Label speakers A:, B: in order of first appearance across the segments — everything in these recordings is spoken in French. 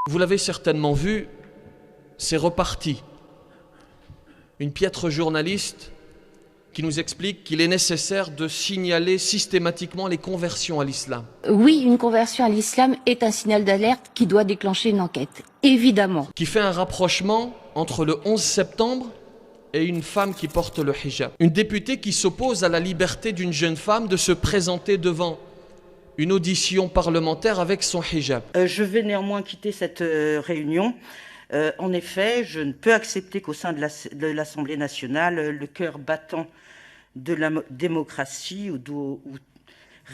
A: Vous l'avez certainement vu, c'est reparti. Une piètre journaliste qui nous explique qu'il est nécessaire de signaler systématiquement les conversions à l'islam.
B: Oui, une conversion à l'islam est un signal d'alerte qui doit déclencher une enquête, évidemment.
A: Qui fait un rapprochement entre le 11 septembre et une femme qui porte le hijab. Une députée qui s'oppose à la liberté d'une jeune femme de se présenter devant une audition parlementaire avec son hijab.
C: Je vais néanmoins quitter cette réunion. En effet, je ne peux accepter qu'au sein de l'Assemblée nationale, le cœur battant de la démocratie, où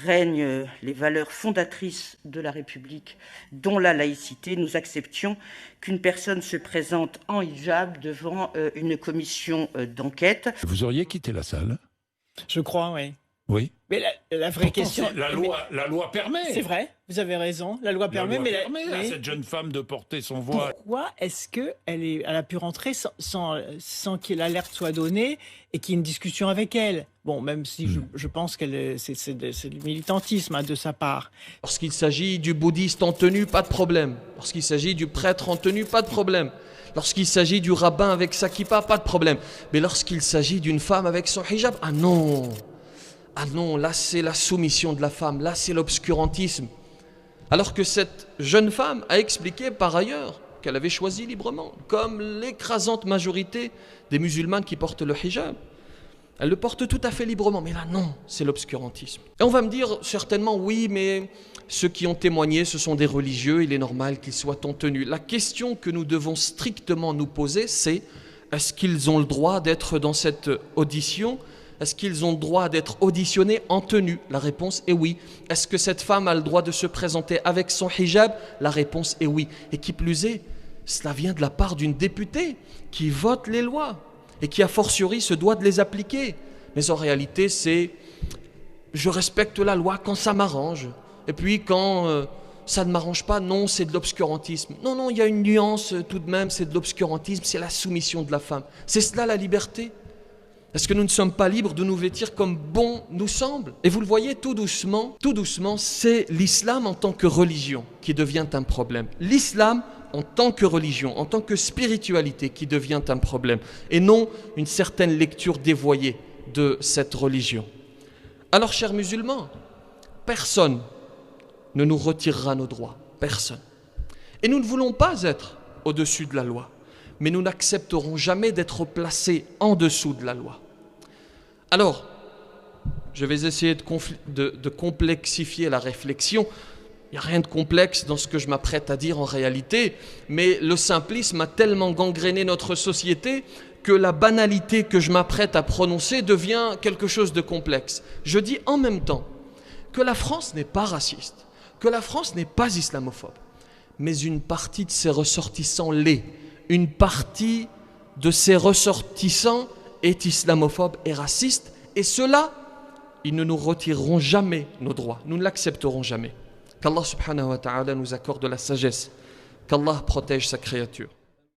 C: règnent les valeurs fondatrices de la République, dont la laïcité, nous acceptions qu'une personne se présente en hijab devant une commission d'enquête.
D: Vous auriez quitté la salle?
E: Je crois, oui.
D: Oui.
E: Mais la vraie
D: Pourtant,
E: question...
D: La loi permet.
E: C'est vrai, vous avez raison, la loi permet.
D: À cette jeune femme de porter son voile.
E: Pourquoi est-ce qu'elle a pu rentrer sans que l'alerte soit donnée et qu'il y ait une discussion avec elle? Bon, même si je pense que c'est du militantisme de sa part.
A: Lorsqu'il s'agit du bouddhiste en tenue, pas de problème. Lorsqu'il s'agit du prêtre en tenue, pas de problème. Lorsqu'il s'agit du rabbin avec sa kippa, pas de problème. Mais lorsqu'il s'agit d'une femme avec son hijab, ah non! Ah non, là c'est la soumission de la femme, là c'est l'obscurantisme. Alors que cette jeune femme a expliqué par ailleurs qu'elle avait choisi librement, comme l'écrasante majorité des musulmanes qui portent le hijab. Elle le porte tout à fait librement, mais là non, c'est l'obscurantisme. Et on va me dire certainement, oui, mais ceux qui ont témoigné, ce sont des religieux, il est normal qu'ils soient en tenue. La question que nous devons strictement nous poser, c'est est-ce qu'ils ont le droit d'être dans cette audition ? Est-ce qu'ils ont le droit d'être auditionnés en tenue? La réponse est oui. Est-ce que cette femme a le droit de se présenter avec son hijab? La réponse est oui. Et qui plus est, cela vient de la part d'une députée qui vote les lois et qui a fortiori se doit de les appliquer. Mais en réalité, c'est je respecte la loi quand ça m'arrange. Et puis quand ça ne m'arrange pas, non, c'est de l'obscurantisme. Non, non, il y a une nuance tout de même, c'est de l'obscurantisme, c'est la soumission de la femme. C'est cela la liberté? Est-ce que nous ne sommes pas libres de nous vêtir comme bon nous semble? Et vous le voyez tout doucement, c'est l'islam en tant que religion qui devient un problème. L'islam en tant que religion, en tant que spiritualité qui devient un problème. Et non une certaine lecture dévoyée de cette religion. Alors, chers musulmans, personne ne nous retirera nos droits. Personne. Et nous ne voulons pas être au-dessus de la loi. Mais nous n'accepterons jamais d'être placés en dessous de la loi. Alors, je vais essayer de complexifier la réflexion. Il n'y a rien de complexe dans ce que je m'apprête à dire en réalité, mais le simplisme a tellement gangréné notre société que la banalité que je m'apprête à prononcer devient quelque chose de complexe. Je dis en même temps que la France n'est pas raciste, que la France n'est pas islamophobe, mais une partie de ses ressortissants l'est. Une partie de ses ressortissants est islamophobe et raciste, et ceux-là, ils ne nous retireront jamais nos droits, nous ne l'accepterons jamais. Qu'Allah subhanahu wa ta'ala nous accorde la sagesse, qu'Allah protège sa créature.